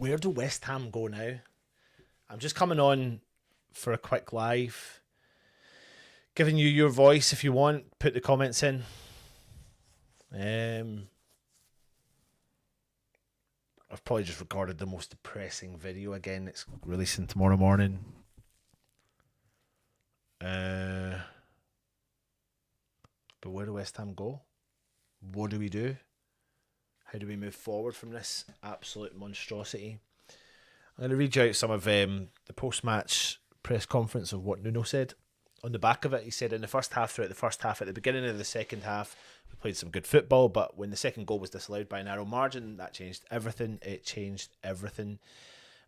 where do West Ham go now? I'm just coming on for a quick live, giving you your voice if you want. Put the comments in. I've probably just recorded the most depressing video again. It's releasing tomorrow morning. But where do West Ham go? What do we do? How do we move forward from this absolute monstrosity? I'm going to read you out some of the post-match press conference of what Nuno said. On the back of it, he said, in the first half, throughout the first half, at the beginning of the second half, we played some good football, but when the second goal was disallowed by a narrow margin, that changed everything. It changed everything.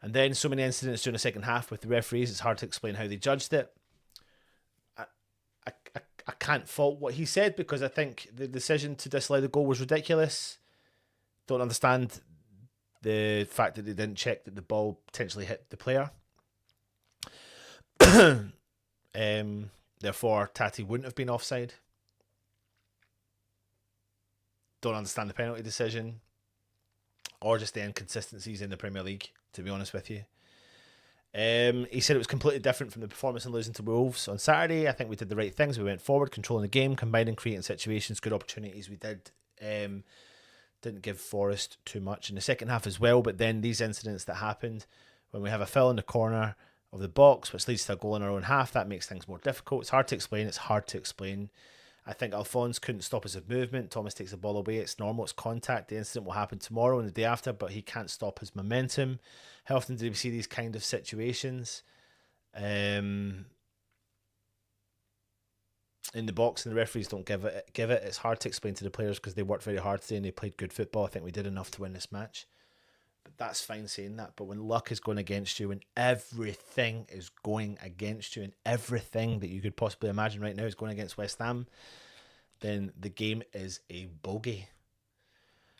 And then so many incidents during the second half with the referees, it's hard to explain how they judged it. I can't fault what he said, because I think the decision to disallow the goal was ridiculous. Don't understand the fact that they didn't check that the ball potentially hit the player. Therefore, Tati wouldn't have been offside. Don't understand the penalty decision, or just the inconsistencies in the Premier League, to be honest with you. He said it was completely different from the performance in losing to Wolves on Saturday. I think we did the right things. We went forward, controlling the game, combining, creating situations, good opportunities. We did. Didn't give Forest too much in the second half as well. But then these incidents that happened when we have a foul in the corner of the box, which leads to a goal in our own half, that makes things more difficult. It's hard to explain. I think Alphonse couldn't stop his movement. Thomas takes the ball away. It's normal. It's contact. The incident will happen tomorrow and the day after, but he can't stop his momentum. How often do we see these kind of situations in the box, and the referees don't give it? It's hard to explain to the players because they worked very hard today and they played good football. I think we did enough to win this match. But that's fine saying that. But when luck is going against you, when everything is going against you, and everything that you could possibly imagine right now is going against West Ham, then the game is a bogey.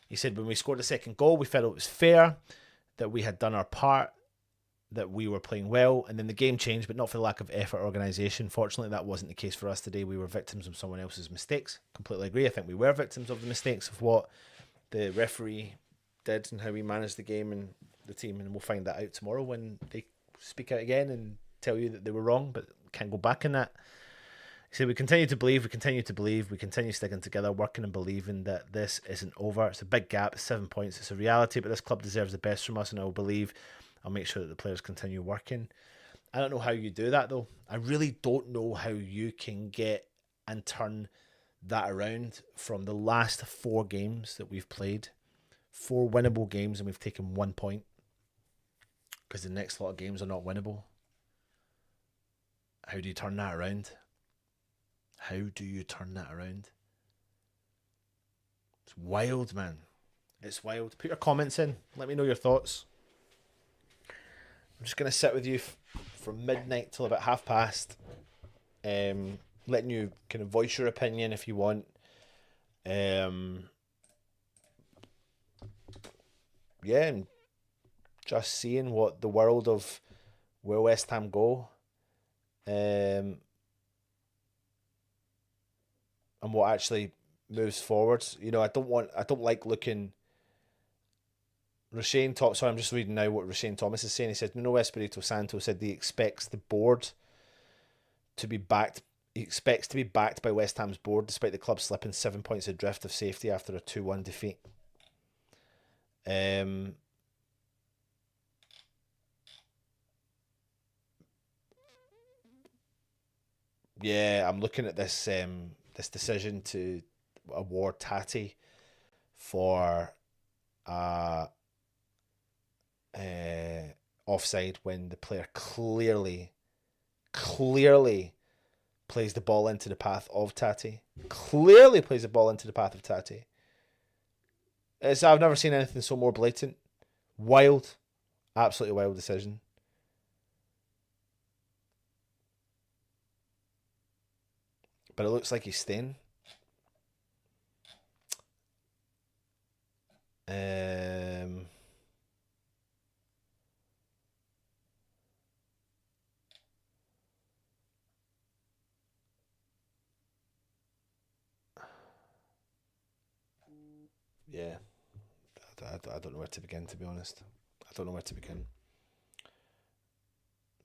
He said when we scored the second goal, we felt it was fair, that we had done our part, that we were playing well, and then the game changed, but not for the lack of effort or organisation. Fortunately, that wasn't the case for us today. We were victims of someone else's mistakes. Completely agree. I think we were victims of the mistakes of what the referee did and how we managed the game and the team, and we'll find that out tomorrow when they speak out again and tell you that they were wrong, but can't go back on that. He said we continue to believe, we continue sticking together, working and believing that this isn't over. It's a big gap, it's 7 points, it's a reality, but this club deserves the best from us, and I'll make sure that the players continue working. I don't know how you do that though. I really don't know how you can get and turn that around from the last 4 games that we've played. 4 winnable games and we've taken 1 point, because the next lot of games are not winnable. How do you turn that around? It's wild, man. It's wild. Put your comments in. Let me know your thoughts. I'm just going to sit with you from midnight till about past. Letting you kind of voice your opinion if you want. Yeah, and just seeing what the world of where West Ham go, and what actually moves forward. You know, I don't like looking. Sorry, I'm just reading now what Rashane Thomas is saying. He said Nuno Espirito Santo said he expects the board to be backed. He expects to be backed by West Ham's board, despite the club slipping 7 points adrift of safety after a 2-1 defeat. Yeah, I'm looking at this this decision to award Tati for offside when the player clearly plays the ball into the path of Tati. I've never seen anything so more blatant. Wild. Absolutely wild decision. But it looks like he's staying. Yeah, I don't know where to begin, to be honest. I don't know where to begin.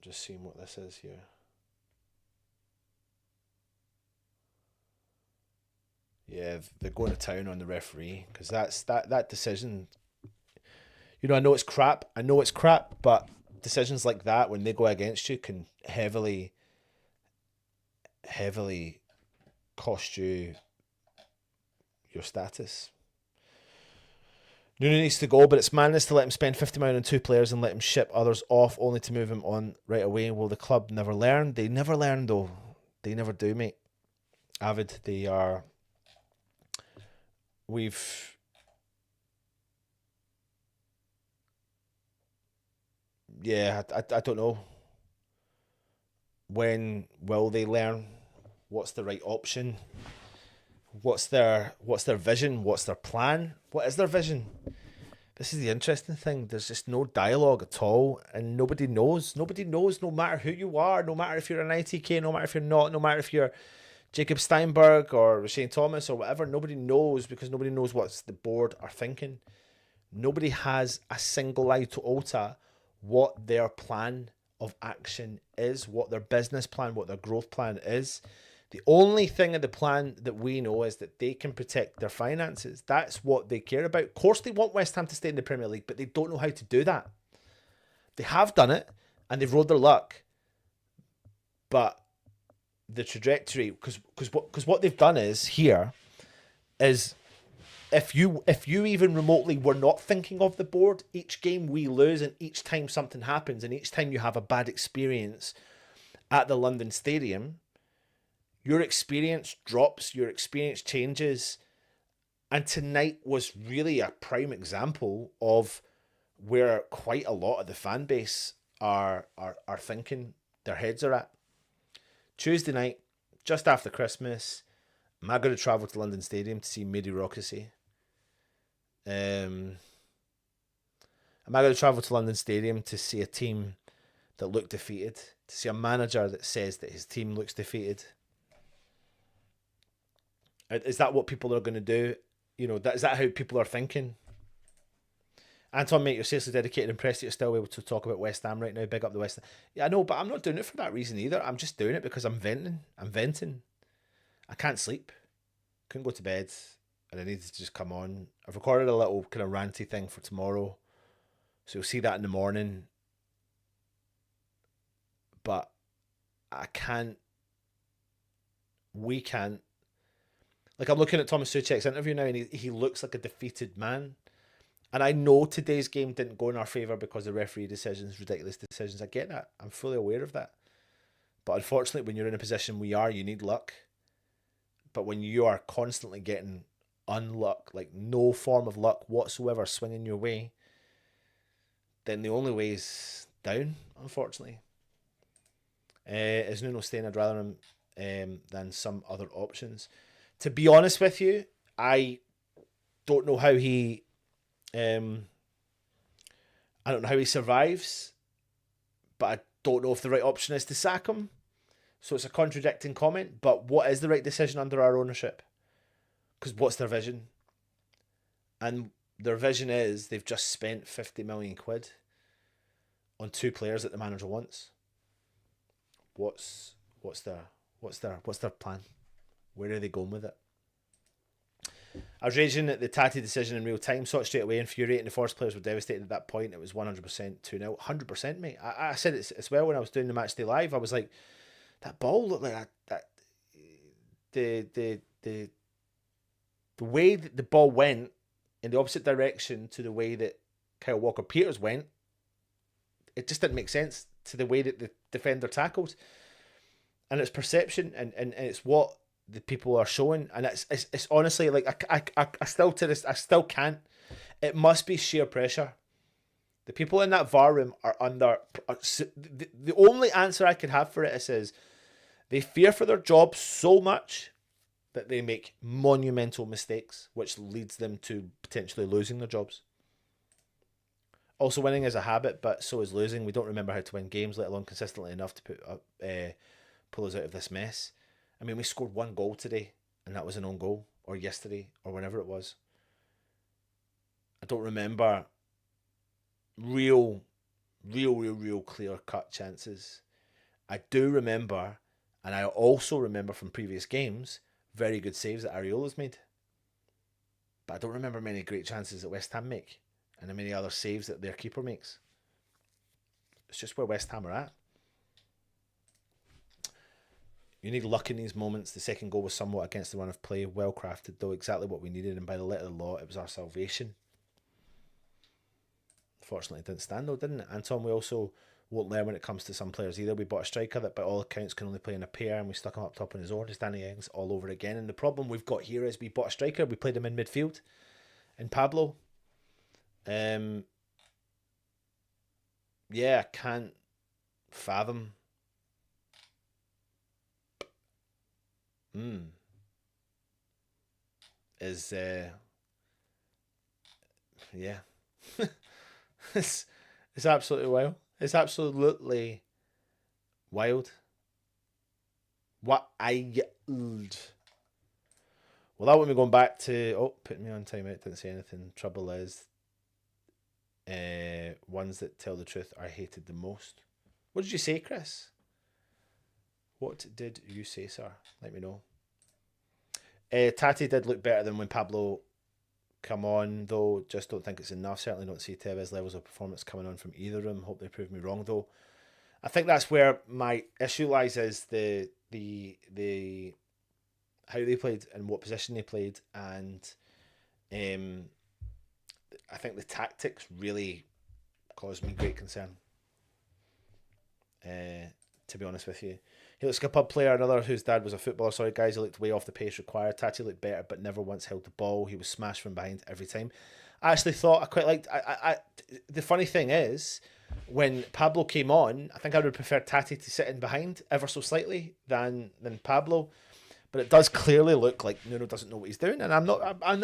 Just seeing what this is here. Yeah, they're going to town on the referee because that decision. You know, I know it's crap. But decisions like that, when they go against you, can heavily cost you your status. Nuno needs to go, but it's madness to let him spend 50 million on 2 players and let him ship others off only to move him on right away. Will the club never learn? They never learn, though. They never do, mate. Avid, they are. I don't know. When will they learn? What's the right option? What's their vision? What's their plan? What is their vision? This is the interesting thing. There's just no dialogue at all, and nobody knows. Nobody knows, no matter who you are, no matter if you're an ITK, no matter if you're not, no matter if you're Jacob Steinberg or Shane Thomas or whatever. Nobody knows, because nobody knows what the board are thinking. Nobody has a single iota what their plan of action is, what their business plan, what their growth plan is. The only thing in the plan that we know is that they can protect their finances. That's what they care about. Of course, they want West Ham to stay in the Premier League, but they don't know how to do that. They have done it, and they've rode their luck. But the trajectory, because what they've done is if you even remotely were not thinking of the board, each game we lose, and each time something happens, and each time you have a bad experience at the London Stadium, your experience drops, your experience changes. And tonight was really a prime example of where quite a lot of the fan base are thinking their heads are at. Tuesday night, just after Christmas, am I going to travel to London Stadium to see 𝗪𝗚𝗧? Am I going to travel to London Stadium to see a team that look defeated? To see a manager that says that his team looks defeated? Is that what people are going to do? You know, is that how people are thinking? Anton, mate, you're seriously dedicated and impressed that you're still able to talk about West Ham right now. Big up the West Ham. Yeah, I know, but I'm not doing it for that reason either. I'm just doing it because I'm venting. I can't sleep. Couldn't go to bed. And I needed to just come on. I've recorded a little kind of ranty thing for tomorrow. So you'll see that in the morning. But we can't. Like, I'm looking at Thomas Souček's interview now, and he looks like a defeated man. And I know today's game didn't go in our favour because of referee decisions, ridiculous decisions. I get that. I'm fully aware of that. But unfortunately, when you're in a position we are, you need luck. But when you are constantly getting unluck, like no form of luck whatsoever swinging your way, then the only way is down, unfortunately. Is Nuno staying? I'd rather him than some other options. To be honest with you, I don't know how he survives, but I don't know if the right option is to sack him. So it's a contradicting comment, but what is the right decision under our ownership? Because what's their vision? And their vision is they've just spent 50 million quid on 2 players that the manager wants. What's their plan? Where are they going with it? I was raging at the Tati decision in real time, saw it straight away, infuriating. The Forest players were devastated at that point. It was 100% 2-0. 100%, mate. I said it as well when I was doing the match day live. I was like, that ball looked like that. The way that the ball went in the opposite direction to the way that Kyle Walker-Peters went, it just didn't make sense to the way that the defender tackled. And it's perception, and it's what the people are showing, and it's honestly like I still can't. It must be sheer pressure. The people in that VAR room are under. The only answer I could have for it is they fear for their jobs so much that they make monumental mistakes, which leads them to potentially losing their jobs. Also, winning is a habit, but so is losing. We don't remember how to win games, let alone consistently enough to pull us out of this mess. I mean, we scored 1 goal today, and that was an own goal, or yesterday, or whenever it was. I don't remember real clear-cut chances. I do remember, and I also remember from previous games, very good saves that Areola's made. But I don't remember many great chances that West Ham make, and many other saves that their keeper makes. It's just where West Ham are at. You need luck in these moments. The second goal was somewhat against the run of play. Well crafted, though, exactly what we needed, and by the letter of the law, it was our salvation. Fortunately, it didn't stand, though, didn't it? Anton, we also won't learn when it comes to some players either. We bought a striker that, by all accounts, can only play in a pair, and we stuck him up top on his own. It's Danny Ings all over again. And the problem we've got here is we bought a striker. We played him in midfield, in Pablo. Yeah, I can't fathom. Yeah. It's absolutely wild. It's absolutely wild. Well, that won't be going back to, putting me on timeout, didn't say anything. Trouble is, ones that tell the truth are hated the most. What did you say, Chris? What did you say, sir? Let me know. Tati did look better than when Pablo come on, though. Just don't think it's enough. Certainly don't see Tevez levels of performance coming on from either of them. Hope they prove me wrong, though. I think that's where my issue lies, is the how they played and what position they played, and I think the tactics really caused me great concern. To be honest with you, he looks like a pub player. Another whose dad was a footballer. Sorry guys, he looked way off the pace required. Tati looked better, but never once held the ball. He was smashed from behind every time. I actually thought I quite liked. The funny thing is, when Pablo came on, I think I would prefer Tati to sit in behind ever so slightly than Pablo. But it does clearly look like Nuno doesn't know what he's doing, and I know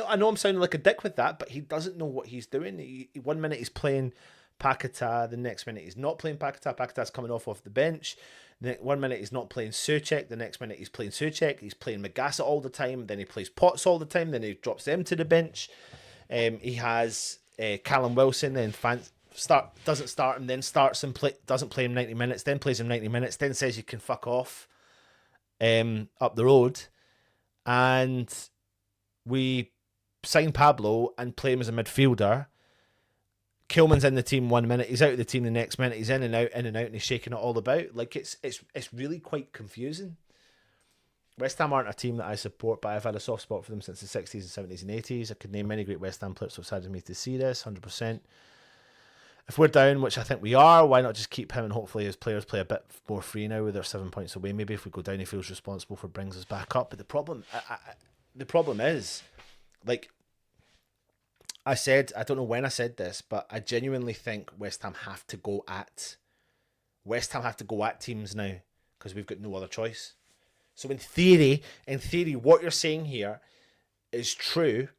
I'm sounding like a dick with that, but he doesn't know what he's doing. One minute he's playing 𝗪𝗪𝗧, the next minute he's not playing 𝗪𝗪𝗧. 𝗪𝗪𝗧's coming off the bench. One minute he's not playing 𝗪𝗘𝗧, the next minute he's playing 𝗪𝗘𝗧. He's playing Magassa all the time, then he plays Potts all the time, then he drops them to the bench. He has Callum Wilson, then doesn't start him, then starts him, doesn't play him 90 minutes, then plays him 90 minutes, then says you can fuck off up the road. And we sign Pablo and play him as a midfielder. Kilman's in the team 1 minute, he's out of the team the next minute, he's in and out, and he's shaking it all about. Like, it's really quite confusing. West Ham aren't a team that I support, but I've had a soft spot for them since the 60s and 70s and 80s. I could name many great West Ham players, so excited me to see this, 100%. If we're down, which I think we are, why not just keep him, and hopefully his players play a bit more free now with their 7 points away. Maybe if we go down, he feels responsible for brings us back up. But the problem is, like I said, I don't know when I said this, but I genuinely think West Ham have to go at teams now, because we've got no other choice. So in theory, what you're saying here is true.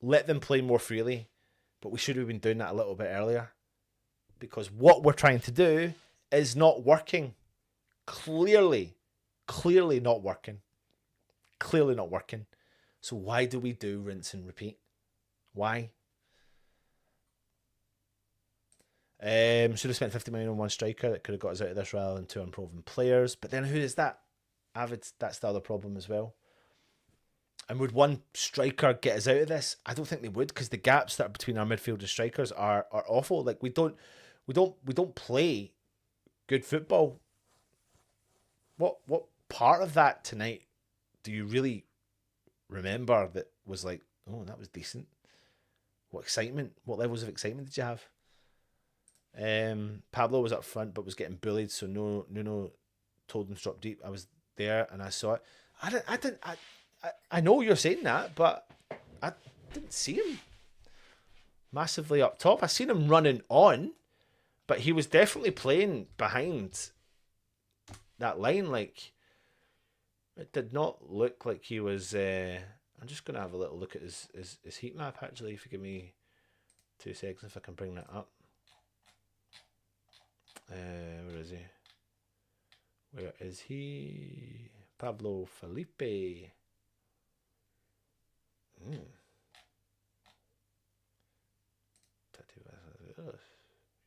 Let them play more freely, but we should have been doing that a little bit earlier, because what we're trying to do is not working. Clearly not working. Clearly not working. So why do we do rinse and repeat? Why? Should have spent 50 million on one striker that could have got us out of this rather than two unproven players. But then who is that? That's the other problem as well. And would one striker get us out of this? I don't think they would, because the gaps that are between our midfield and strikers are awful. Like, we don't play good football. What part of that tonight do you really remember that was like, oh, that was decent? What excitement? What levels of excitement did you have? Pablo was up front but was getting bullied, so Nuno told him to drop deep. I was there and I saw it. I know you're saying that, but I didn't see him massively up top. I seen him running on, but he was definitely playing behind that line. Like, it did not look like he was. I'm just going to have a little look at his heat map, actually, if you give me 2 seconds, if I can bring that up. Where is he? Where is he? Pablo Felipe.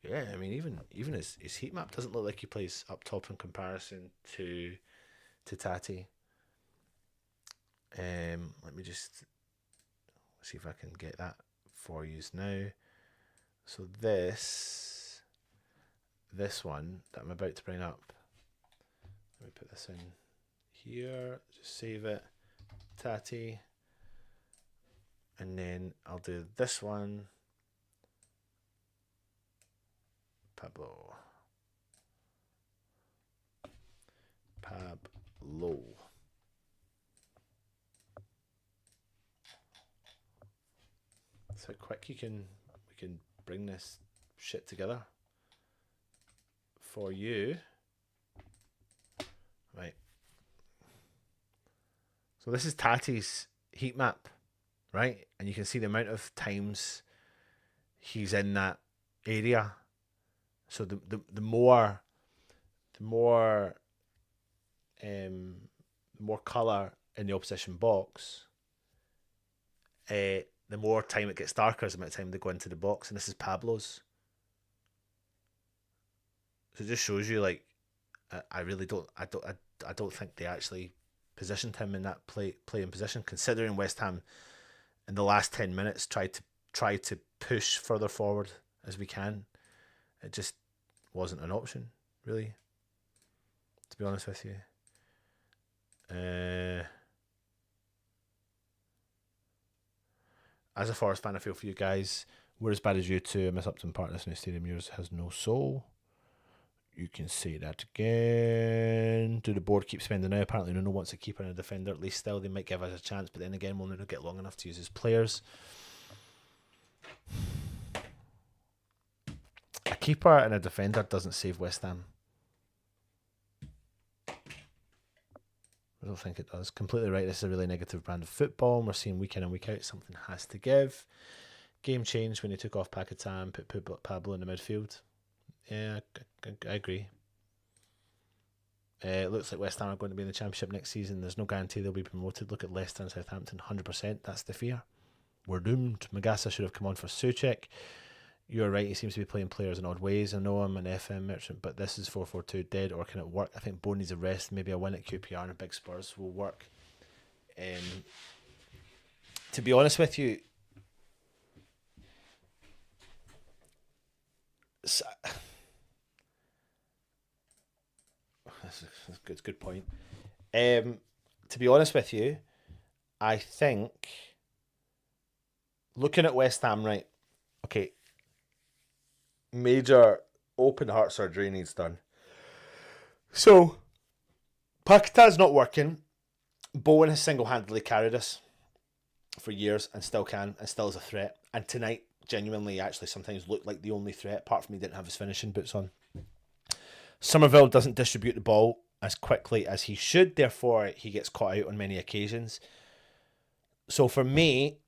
Yeah, I mean, even his heat map doesn't look like he plays up top in comparison to Tati. Let me just see if I can get that for you now. So this one that I'm about to bring up, let me put this in here, just save it, Tati, and then I'll do this one, Pablo. That's how quick we can bring this shit together for you. Right. So this is Tati's heat map, right? And you can see the amount of times he's in that area. So the more colour in the opposition box, the more time it gets darker is the amount of time they go into the box. And this is Pablo's. So it just shows you, like, I don't think they actually positioned him in that playing position, considering West Ham in the last 10 minutes tried to push further forward as we can. It just wasn't an option, really, to be honest with you. As a Forest fan, I feel for you guys. We're as bad as you two. I miss Upton Park. This new stadium yours has no soul. You can say that again. Do the board keep spending now? Apparently Nuno wants a keeper and a defender. At least still, they might give us a chance. But then again, will Nuno get long enough to use his players? A keeper and a defender doesn't save West Ham. I don't think it does. Completely right. This is a really negative brand of football, and we're seeing week in and week out something has to give. Game changed when he took off Paquetá and put Pablo in the midfield. Yeah, I agree. It looks like West Ham are going to be in the Championship next season. There's no guarantee they'll be promoted. Look at Leicester and Southampton, 100%. That's the fear. We're doomed. Magassa should have come on for 𝗪𝗧. You're right, he seems to be playing players in odd ways. I know I'm an FM merchant, but this is 4-4-2 dead, or can it work? I think Bo needs a rest. Maybe a win at QPR and a big Spurs will work. To be honest with you, that's a good point. To be honest with you, I think looking at West Ham, right? Okay, major open heart surgery needs done. So Paquetá's not working. Bowen has single-handedly carried us for years and still can, and still is a threat. And tonight, genuinely, actually sometimes looked like the only threat, apart from he didn't have his finishing boots on. Somerville doesn't distribute the ball as quickly as he should, therefore he gets caught out on many occasions. So for me,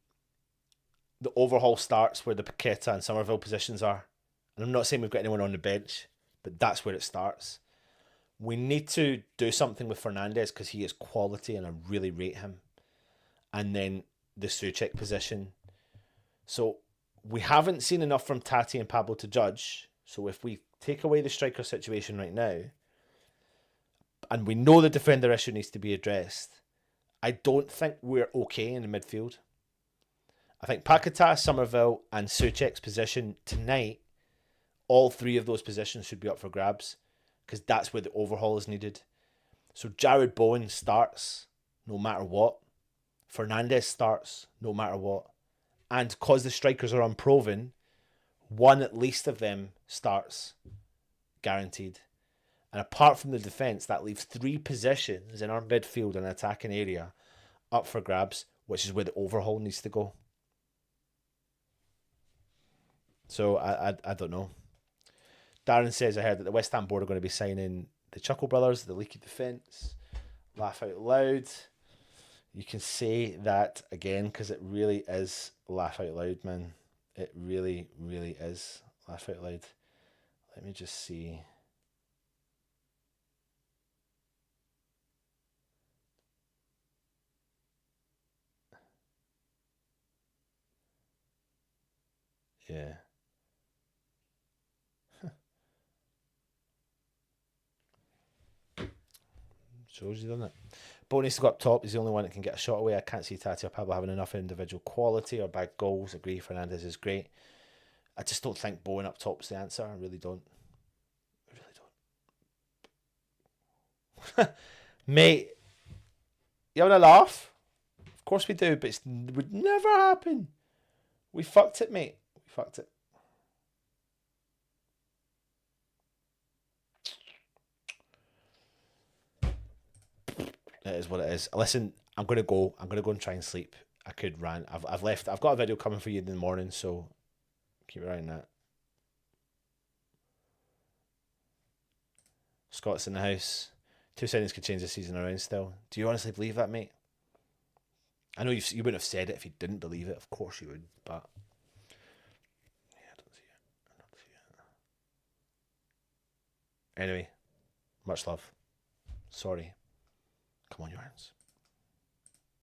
the overhaul starts where the Paquetá and Somerville positions are. And I'm not saying we've got anyone on the bench, but that's where it starts. We need to do something with Fernandes because he is quality and I really rate him. And then the 𝗪𝗧 position. So we haven't seen enough from Tati and Pablo to judge. So if we take away the striker situation right now, and we know the defender issue needs to be addressed, I don't think we're okay in the midfield. I think Paquetá, Somerville and 𝗪𝗧's position tonight, all three of those positions should be up for grabs because that's where the overhaul is needed. So Jared Bowen starts no matter what. Fernandes starts no matter what. And because the strikers are unproven, one at least of them starts guaranteed. And apart from the defence, that leaves three positions in our midfield and attacking area up for grabs, which is where the overhaul needs to go. So I don't know. Darren says, I heard that the West Ham board are going to be signing the Chuckle Brothers, the leaky defence. Laugh out loud. You can say that again because it really is laugh out loud, man. It really, really is laugh out loud. Let me just see. Yeah. Shows you, doesn't it? Bo needs to go up top. He's the only one that can get a shot away. I can't see Tati or Pablo having enough individual quality or bad goals. Agree, Fernandez is great. I just don't think Bowen up top's the answer. I really don't. I really don't. Mate, you having a laugh? Of course we do, but it would never happen. We fucked it, mate. We fucked it. It is what it is. Listen, I'm gonna go. I'm gonna go and try and sleep. I could rant. I've left. I've got a video coming for you in the morning, so keep your eye on that. Scott's in the house. 2 seconds could change the season around still. Do you honestly believe that, mate? I know you wouldn't have said it if you didn't believe it. Of course you would, but yeah, I don't see it. I don't see it. Anyway, much love. Sorry. Come on, your hands.